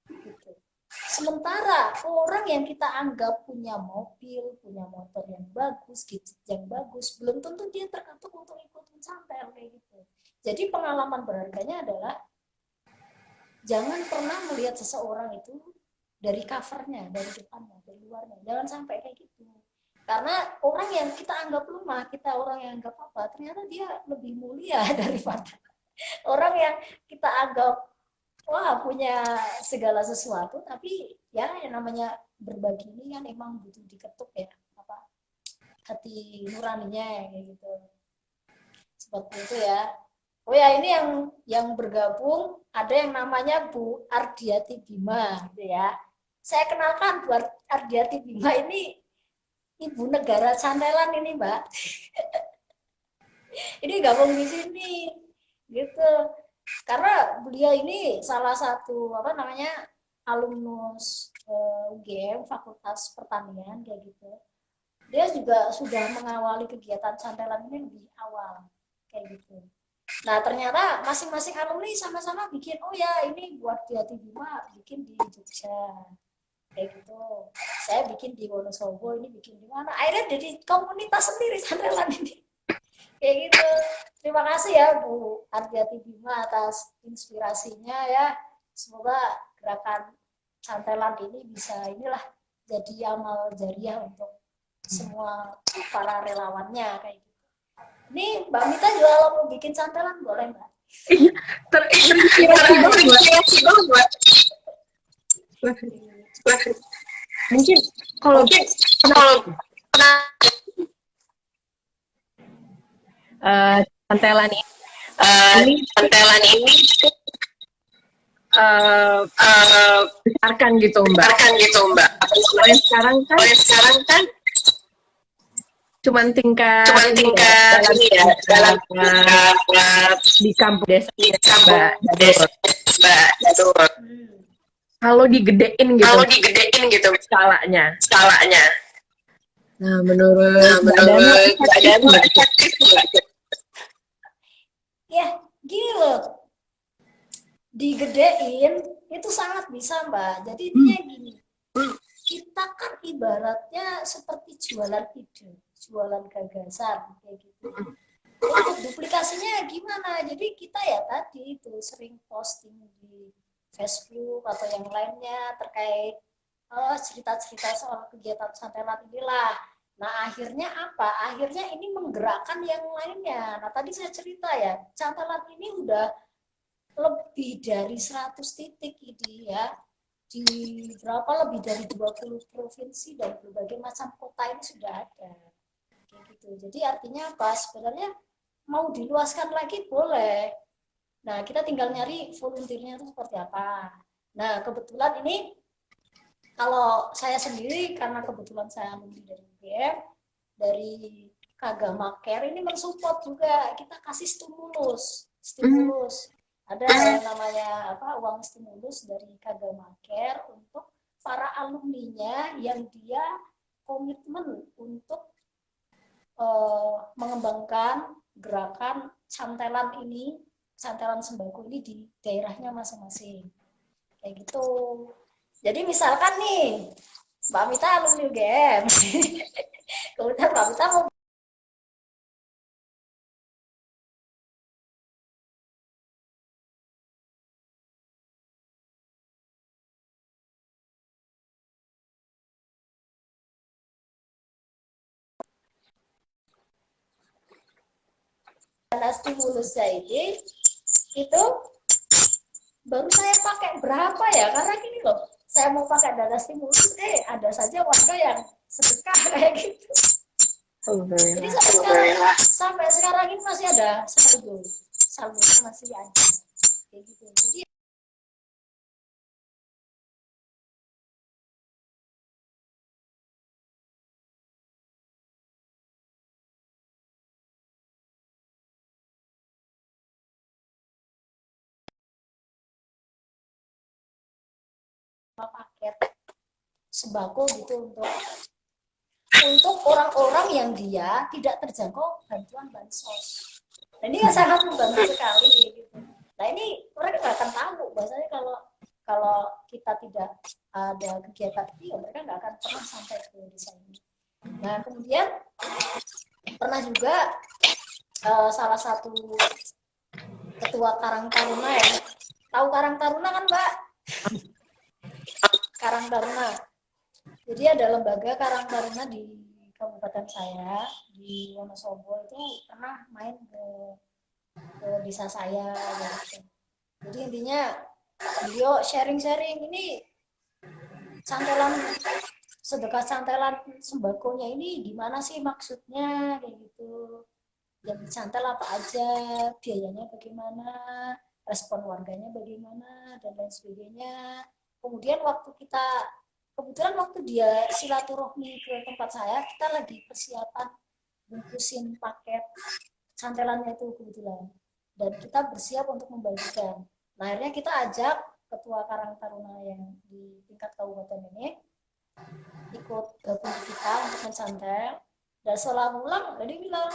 Gitu. Sementara orang yang kita anggap punya mobil, punya motor yang bagus, gadget yang bagus, belum tentu dia terkatuk untuk ikut mencantel kayak gitu. Jadi pengalaman berharganya adalah jangan pernah melihat seseorang itu dari covernya, dari depannya, dari luarnya. Jangan sampai kayak gitu. Karena orang yang kita anggap lemah, kita orang yang anggap apa, ternyata dia lebih mulia daripada orang yang kita anggap wah punya segala sesuatu, tapi ya yang namanya berbagi ini kan emang butuh diketuk ya, hati nuraninya kayak gitu. Seperti itu ya. Oh ya, ini yang bergabung ada yang namanya Bu Ardiati Bima gitu ya. Saya kenalkan Bu Ardiati Bima ini ibu negara cantelan ini, Mbak. Ini gabung di sini gitu. Karena beliau ini salah satu alumnus UGM Fakultas Pertanian kayak gitu. Dia juga sudah mengawali kegiatan cantelan ini lebih awal kayak gitu. Nah ternyata masing-masing alumni sama-sama bikin, oh ya ini buat di Hati Bima bikin di Jogja kayak gitu, saya bikin di Wonosobo, ini bikin di mana, akhirnya jadi komunitas sendiri cantelan ini kayak gitu. Terima kasih ya Bu Ardiati Bima atas inspirasinya ya, semoga gerakan cantelan ini bisa jadi amal jariah untuk semua para relawannya kayak gitu. Ini Mbak Mita juga kalau mau bikin cantelan boleh Mbak? Iya, terinspirasi banget. Mungkin kalau cantelan ini besarkan gitu Mbak. Sekarang kan cuman tingkat dalam di kampung desa Mbak Dadur. Kalau digedein gitu skalanya. Nah, menurut Mbak Dana efektif nggak? Ya, gini loh. Digedein itu sangat bisa Mbak. Jadi intinya gini. Kita kan ibaratnya seperti jualan ide, jualan gagasan kayak gitu. Untuk duplikasinya gimana? Jadi kita ya tadi itu sering posting di Facebook atau yang lainnya terkait cerita-cerita soal kegiatan santelan inilah. Nah, akhirnya apa? Akhirnya ini menggerakkan yang lainnya. Nah, tadi saya cerita ya, santelan ini udah lebih dari 100 titik ini ya. Di berapa lebih dari 20 provinsi dan berbagai macam kota ini sudah ada. Kayak gitu. Jadi artinya apa? Sebenarnya mau diluaskan lagi boleh. Nah, kita tinggal nyari volunteernya itu seperti apa. Nah, kebetulan ini kalau saya sendiri karena kebetulan saya alumni dari UGM, dari Kagama Care ini mensupport juga, kita kasih stimulus. Ada yang namanya uang stimulus dari Kagama Care untuk para alumninya yang dia komitmen untuk mengembangkan gerakan santelan sembako ini di daerahnya masing-masing. Kayak gitu. Jadi misalkan nih, Mbak Mita alumni UGM. Kemudian Mbak Mita mau dana stimulusnya ini, itu baru saya pakai berapa ya? Karena gini loh, saya mau pakai dana stimulus, ada saja warga yang sedekah kayak gitu. Jadi sampai sekarang ini masih ada saldo masih ada kayak gitu. Jadi paket sembako gitu untuk orang-orang yang dia tidak terjangkau bantuan bansos. Nah, ini sangat membantu sekali gitu. Nah, ini mereka nggak akan tahu bahasanya kalau kita tidak ada kegiatan ini, mereka nggak akan pernah sampai ke desa ini. Nah, kemudian pernah juga salah satu ketua Karang Taruna ya. Tahu Karang Taruna kan, Mbak? Karang Taruna. Jadi ada lembaga Karang Taruna di kabupaten saya di Wonosobo itu pernah main ke desa saya gitu. Jadi intinya beliau sharing-sharing ini sedekah santelan sembakonya ini gimana sih maksudnya kayak gitu. Yang disantel apa aja, biayanya bagaimana, respon warganya bagaimana dan lain sebagainya. Kemudian kebetulan waktu dia silaturahmi ke tempat saya, kita lagi persiapan bungkusin paket santelannya itu kebetulan. Dan kita bersiap untuk membagikan. Nah, akhirnya kita ajak Ketua Karang Taruna yang di tingkat kabupaten ini ikut gabung kita untuk mensantel. Dan setelah pulang, dia bilang,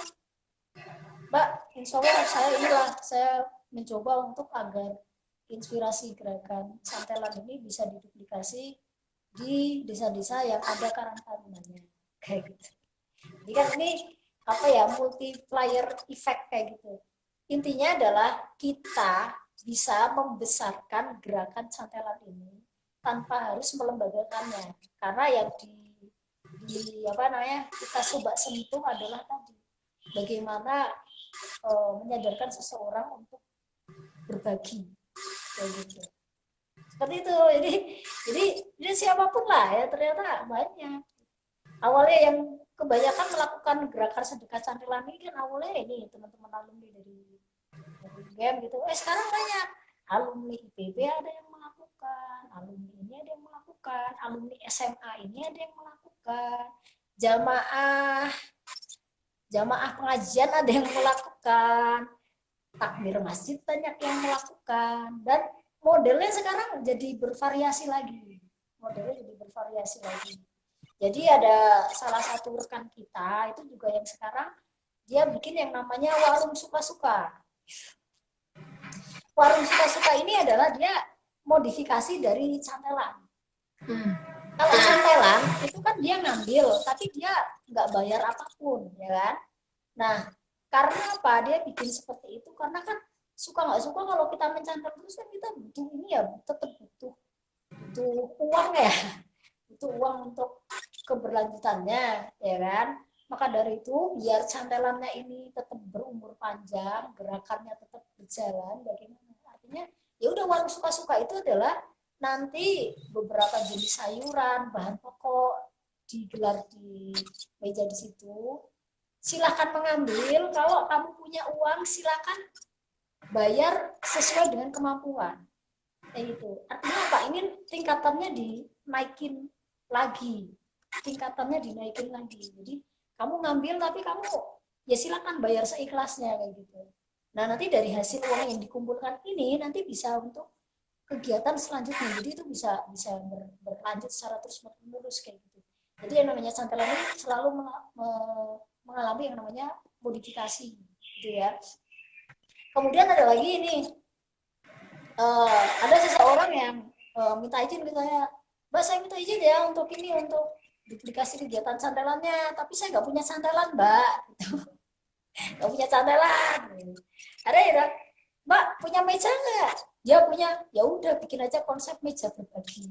Mbak, insya Allah saya mencoba untuk agar inspirasi gerakan santelan ini bisa diduplikasi di desa-desa yang ada Karang Tarunanya kayak gitu. Jadi kan ini multiplier effect kayak gitu. Intinya adalah kita bisa membesarkan gerakan santelan ini tanpa harus melembagakannya. Karena yang kita coba sentuh adalah tadi bagaimana menyadarkan seseorang untuk berbagi kayak gitu. Seperti itu. Jadi siapapun lah ya, ternyata banyak. Awalnya yang kebanyakan melakukan gerakan sedekah santelan ini kan awalnya ini teman-teman alumni dari game gitu. Sekarang banyak alumni IPB ada yang melakukan, alumni ini ada yang melakukan, alumni SMA ini ada yang melakukan, jamaah pengajian ada yang melakukan, takmir masjid banyak yang melakukan, dan modelnya sekarang jadi bervariasi lagi. Jadi ada salah satu rekan kita itu juga yang sekarang dia bikin yang namanya warung suka-suka. Warung suka-suka ini adalah dia modifikasi dari santelan. Kalau santelan itu kan dia ngambil, tapi dia nggak bayar apapun, ya kan? Nah, Karena apa? Dia bikin seperti itu karena kan suka nggak suka kalau kita mencantum terus kan kita butuh ini ya, tetap butuh uang ya, butuh uang untuk keberlanjutannya, ya kan? Maka dari itu biar cantelannya ini tetap berumur panjang, gerakannya tetap berjalan, bagaimana? Artinya ya udah, warung suka-suka itu adalah nanti beberapa jenis sayuran, bahan pokok digelar di meja di situ. Silakan mengambil, kalau kamu punya uang silakan bayar sesuai dengan kemampuan. Kayak gitu. Artinya apa? Ini tingkatannya dinaikin lagi. Tingkatannya dinaikin lagi. Jadi kamu ngambil tapi kamu ya silakan bayar seikhlasnya kayak gitu. Nah, nanti dari hasil uang yang dikumpulkan ini nanti bisa untuk kegiatan selanjutnya. Jadi itu bisa berlanjut secara terus menerus kayak gitu. Jadi yang namanya cantelan ini selalu mengalami yang namanya modifikasi gitu ya. Kemudian ada lagi ini, ada seseorang yang minta izin ke saya, Mbak, saya minta izin ya untuk ini, untuk duplikasi kegiatan cantelannya, tapi saya nggak punya cantelan, Mbak. Nggak punya cantelan. Ada ya, Mbak, punya meja nggak? Ya punya. Ya udah, bikin aja konsep meja berbagi.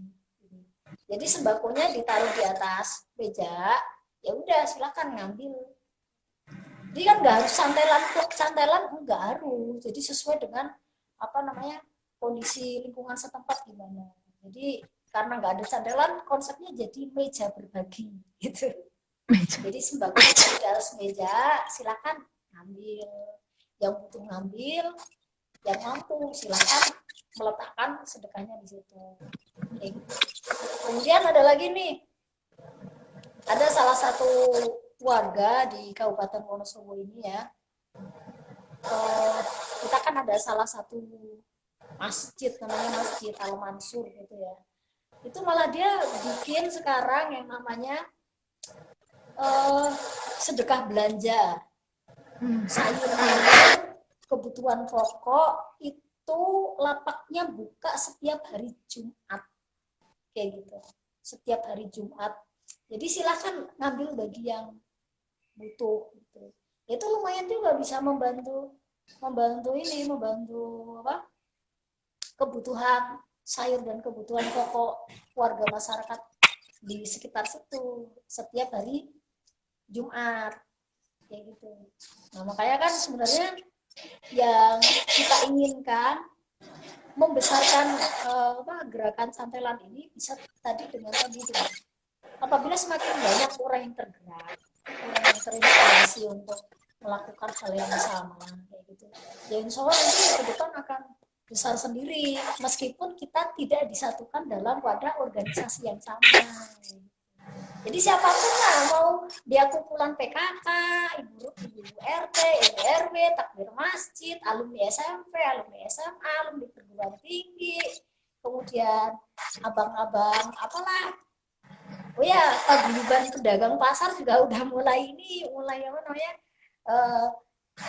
Jadi sembakonya ditaruh di atas meja, ya udah silakan ngambil. Jadi kan nggak harus cantelan nggak harus. Jadi sesuai dengan apa namanya kondisi lingkungan setempat gimana. Jadi karena nggak ada cantelan, konsepnya jadi meja berbagi gitu. Jadi sembako di atas meja, silakan ngambil. Yang butuh ngambil, yang mampu silakan meletakkan sedekahnya di situ. Gitu. Kemudian ada lagi nih, ada salah satu warga di Kabupaten Wonosobo ini ya, kita kan ada salah satu masjid namanya Masjid Al Mansur gitu ya. Itu malah dia bikin sekarang yang namanya sedekah belanja sayur, kebutuhan pokok, itu lapaknya buka setiap hari Jumat kayak gitu, setiap hari Jumat. Jadi silakan ngambil bagi yang butuh gitu. Itu lumayan juga bisa membantu apa, kebutuhan sayur dan kebutuhan pokok warga masyarakat di sekitar situ setiap hari Jumat kayak gitu. Nah, makanya kan sebenarnya yang kita inginkan membesarkan gerakan cantelan ini bisa tadi dengan tadi itu. Apabila semakin banyak orang yang tergerak, orang yang terinspirasi untuk melakukan hal yang sama kayak gitu, ya insya Allah nanti ke depan akan besar sendiri meskipun kita tidak disatukan dalam wadah organisasi yang sama. Jadi siapapun lah, mau dia kumpulan PKK, ibu RT, ibu RW, takbir masjid, alumni SMP, alumni SMA, alumni perguruan tinggi, kemudian abang-abang apalah. Oh ya, paguyuban pedagang pasar juga udah mulai apa namanya?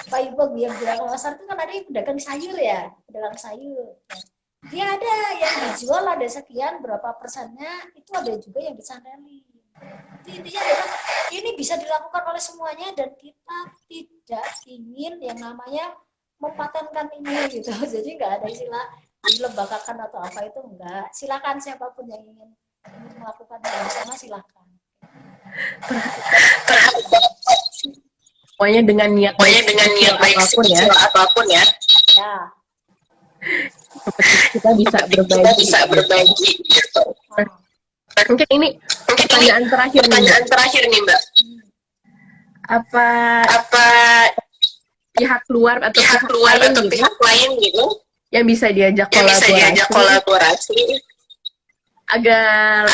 Paguyuban pasar itu kan ada yang pedagang sayur ya, pedagang sayur. Dia ada yang dijual ada sekian berapa persennya, itu ada juga yang disandali. Jadi intinya adalah ini bisa dilakukan oleh semuanya dan kita tidak ingin yang namanya mempatenkan ini gitu. Jadi nggak ada istilah dilembagakan atau apa itu enggak. Silakan siapapun yang ingin melakukan hal sama silakan. Pokoknya dengan niat baik apapun ya. Ya. Kita bisa berbagi gitu. Mungkin ini pertanyaan terakhir nih Mbak. Apa pihak luar atau pihak lain gitu yang bisa diajak kolaborasi agar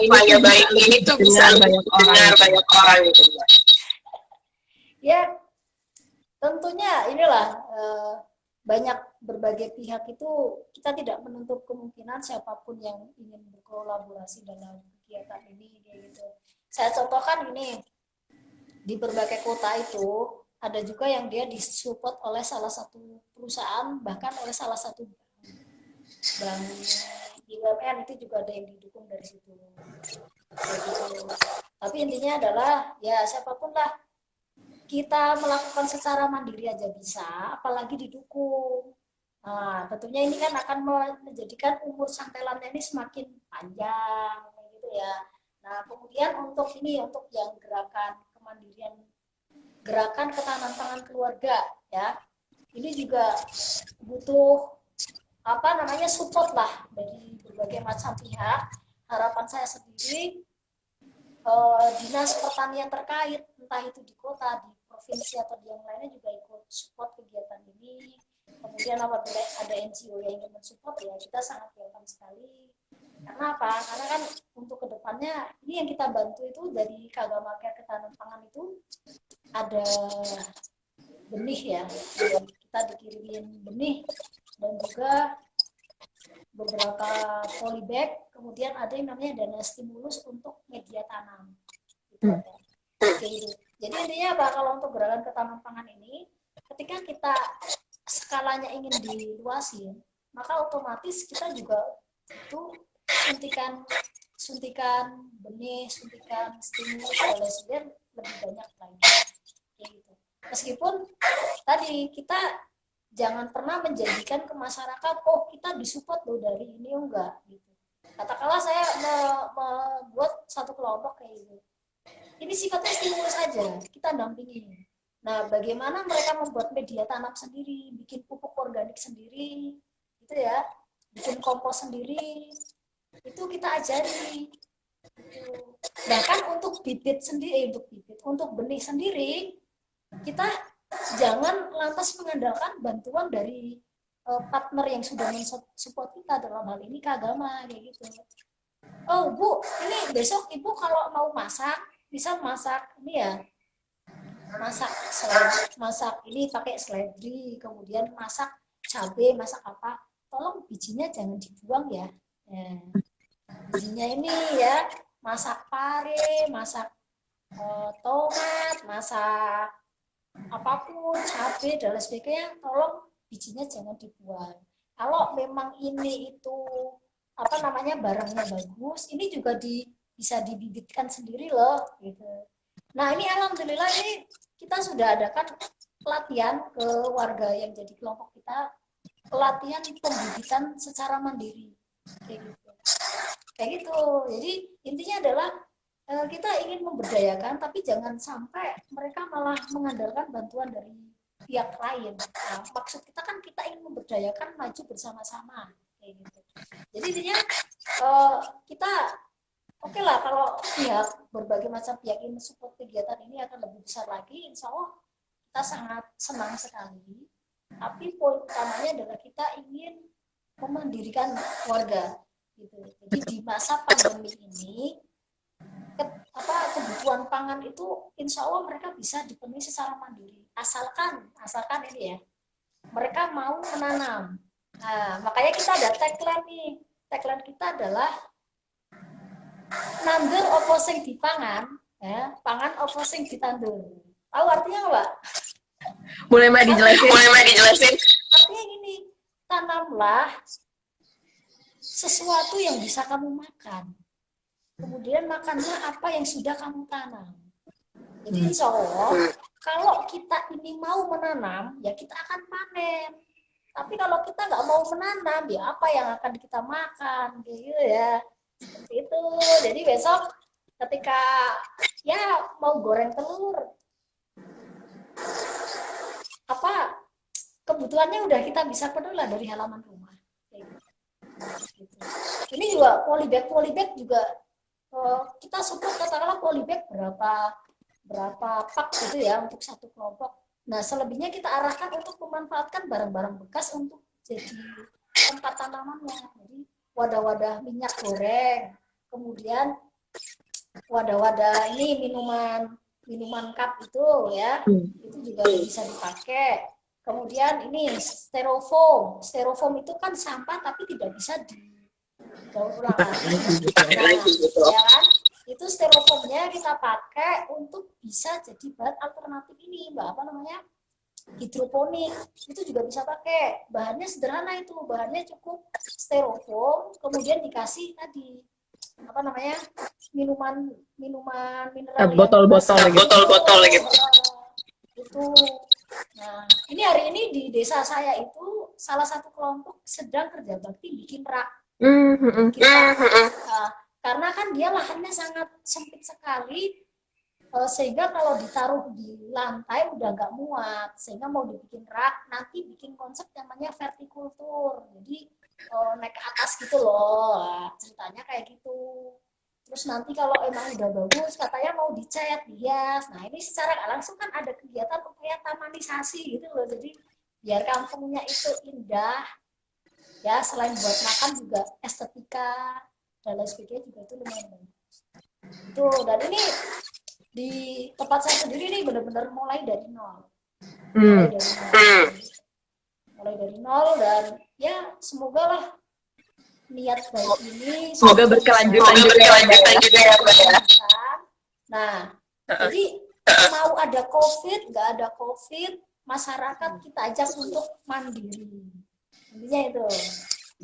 upaya baik ini tuh bisa banyak orang gitu Mbak. Ya, tentunya inilah banyak berbagai pihak itu kita tidak menutup kemungkinan siapapun yang ingin berkolaborasi dalam kegiatan ini kayak gitu. Saya contohkan ini di berbagai kota itu ada juga yang dia disupport oleh salah satu perusahaan, bahkan oleh salah satu bank di BUMN itu juga ada yang didukung dari situ. Gitu. Tapi intinya adalah ya siapapun lah kita melakukan secara mandiri aja bisa, apalagi didukung. Nah, tentunya ini kan akan menjadikan umur santelannya ini semakin panjang, gitu ya. Nah, kemudian untuk ini, untuk yang gerakan kemandirian, gerakan ketahanan pangan keluarga, ya, ini juga butuh apa namanya support lah dari berbagai macam pihak. Harapan saya sendiri dinas pertanian terkait, entah itu di kota, di provinsi atau di yang lainnya juga ikut support kegiatan ini. Kemudian apabila ada NGO yang ingin mensupport ya kita sangat welcome sekali. Karena apa? Karena kan untuk kedepannya ini yang kita bantu itu dari Kagama Care Ketahanan Pangan itu ada benih ya, kita dikirimin benih dan juga beberapa polybag, kemudian ada yang namanya dana stimulus untuk media tanam. Gitu, gitu. Jadi intinya apa? Kalau untuk gerakan ketahanan pangan ini, ketika kita skalanya ingin diluasin, maka otomatis kita juga itu suntikan benih, suntikan stimulus dan lain sebagainya lebih banyak lagi. Gitu. Meskipun tadi kita jangan pernah menjadikan ke masyarakat, oh kita disupport loh dari ini, enggak gitu. Katakanlah saya membuat satu kelompok kayak gitu. Ini sifatnya stimulus saja, kita dampingi. Nah, bagaimana mereka membuat media tanam sendiri, bikin pupuk organik sendiri, gitu ya, bikin kompos sendiri, itu kita ajari. Bahkan untuk bibit sendiri, untuk benih sendiri, kita jangan lantas mengandalkan bantuan dari partner yang sudah mensupport kita, dalam hal ini Kagama kayak gitu. Oh Bu, ini besok Ibu kalau mau masak bisa masak ini ya, masak ini pakai seledri, kemudian masak cabai, masak apa, tolong bijinya jangan dibuang ya. Bijinya ini ya, masak pare, masak tomat, masak apapun, cabai dan lain sebagainya, tolong bijinya jangan dibuang. Kalau memang ini itu apa namanya barangnya bagus, ini juga bisa dibibitkan sendiri loh gitu. Nah, ini alhamdulillah ini kita sudah adakan pelatihan ke warga yang jadi kelompok kita, pelatihan pembibitan secara mandiri kayak gitu. Kayak gitu. Jadi intinya adalah kita ingin memberdayakan, tapi jangan sampai mereka malah mengandalkan bantuan dari pihak lain. Nah, maksud kita kan kita ingin memberdayakan, maju bersama-sama, kayak gitu. Jadi intinya kita oke lah kalau pihak berbagai macam pihak ini support kegiatan ini akan lebih besar lagi, insya Allah kita sangat senang sekali. Tapi poin utamanya adalah kita ingin memandirikan warga, gitu. Jadi di masa pandemi ini kebutuhan pangan itu insya Allah mereka bisa dipenuhi secara mandiri, asalkan ini ya mereka mau menanam. Nah, makanya kita ada tagline nih, tagline kita adalah nandur opo sing dipangan, ya, pangan opo sing ditandur. Tahu artinya apa? Boleh Mbak dijelasin? Artinya gini, tanamlah sesuatu yang bisa kamu makan. Kemudian makanlah apa yang sudah kamu tanam. Jadi insya Allah, kalau kita ini mau menanam, ya kita akan panen. Tapi kalau kita nggak mau menanam, ya apa yang akan kita makan, gitu ya. Seperti itu. Jadi besok ketika ya mau goreng telur, apa kebutuhannya udah kita bisa penuhi lah dari halaman rumah. Gitu. Ini juga polybag juga kita support, katakanlah polybag berapa pak gitu ya untuk satu kelompok. Nah, selebihnya kita arahkan untuk memanfaatkan barang-barang bekas untuk jadi tempat tanamannya. Jadi wadah-wadah minyak goreng, kemudian wadah-wadah ini minuman cup itu ya, itu juga bisa dipakai. Kemudian ini styrofoam itu kan sampah tapi tidak bisa daur ulang lagi gitu. Ya kan? Itu styrofoamnya kita pakai untuk bisa jadi bahan alternatif ini, Mbak, apa namanya? Hidroponik. Itu juga bisa pakai. Bahannya sederhana itu, bahannya cukup styrofoam, kemudian dikasih tadi apa namanya? minuman mineral, botol-botol gitu. Gitu. Nah, ini hari ini di desa saya itu salah satu kelompok sedang kerja bakti bikin rak. Bikin rak. Nah, karena kan dia lahannya sangat sempit sekali, sehingga kalau ditaruh di lantai udah nggak muat, sehingga mau dibikin rak, nanti bikin konsep namanya vertikultur. Jadi naik ke atas gitu loh. Nah, ceritanya kayak gitu. Terus nanti kalau emang udah bagus, katanya mau dicat, dihias. Nah, ini secara nggak langsung kan ada kegiatan upaya tamanisasi gitu loh. Jadi biar kampungnya itu indah, ya selain buat makan juga estetika dan lain sebagainya juga itu lumayan bagus. Itu, dan ini di tempat saya sendiri ini benar-benar mulai dari nol. Mulai dari nol dan ya semoga lah niat baik ini Semoga berkelanjutan juga ya, Mbak ya. Nah, jadi mau ada COVID, nggak ada COVID, masyarakat kita ajak untuk mandiri. Intinya itu.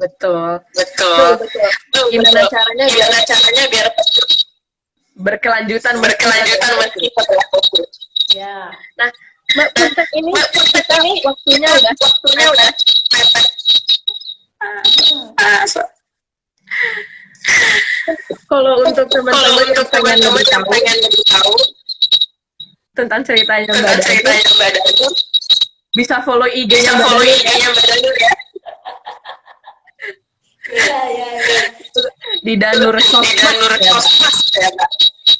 Betul. Gimana caranya biar Berkelanjutan meski setelah COVID. Ya. Nah, Mbak Puntek ini kita nih waktunya udah kalau untuk teman-teman yang pengen lebih tahu tentang ceritanya Mbak Danur, bisa follow IG-nya Mbak Danur ya. Ya. Di Danur Sosmas ya.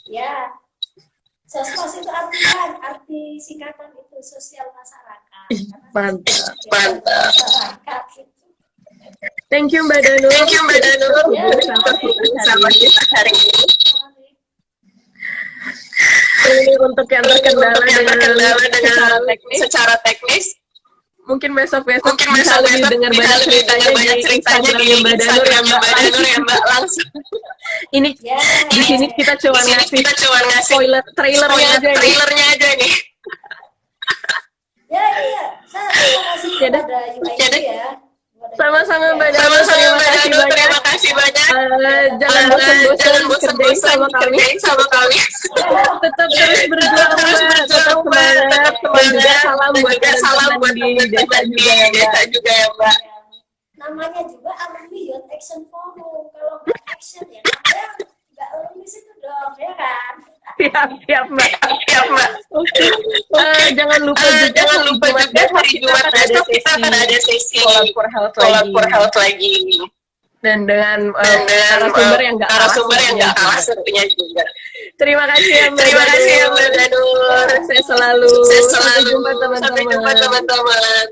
Ya. Sosmas itu arti singkatan itu sosial masyarakat. Mantap. Masyarakat itu. Thank you Mbak Danur. Ya, Sampai kita hari ini. Ini untuk yang terkendala dengan secara teknis. Mungkin besok bisa lebih dengar banyak ceritanya di Instagramnya Mbak Danur ya Mbak langsung. Ini di sini kita cuma ngasih spoiler trailernya aja nih. Ya, iya. Saya terima kasih kepada UID ya. Sama-sama Mbak Danur, terima kasih banyak. Jangan bosan-bosan kerjain sama kami. Tetap terus berjuang Mbak, tetap semangat. Dan juga salam buat teman-teman di desa juga ya Mbak. Namanya juga alumni Youth Action Forum. Kalau nggak action ya namanya nggak alumni situ dong, ya kan? Siap Mbak. Oke. Jangan lupa juga hari Jumat besok kita akan ada sesi Collab for Health lagi. Dan dengan narasumber yang nggak kalah serunya juga. Terima kasih ya Mbak Danur. Saya selalu. Sampai jumpa teman-teman.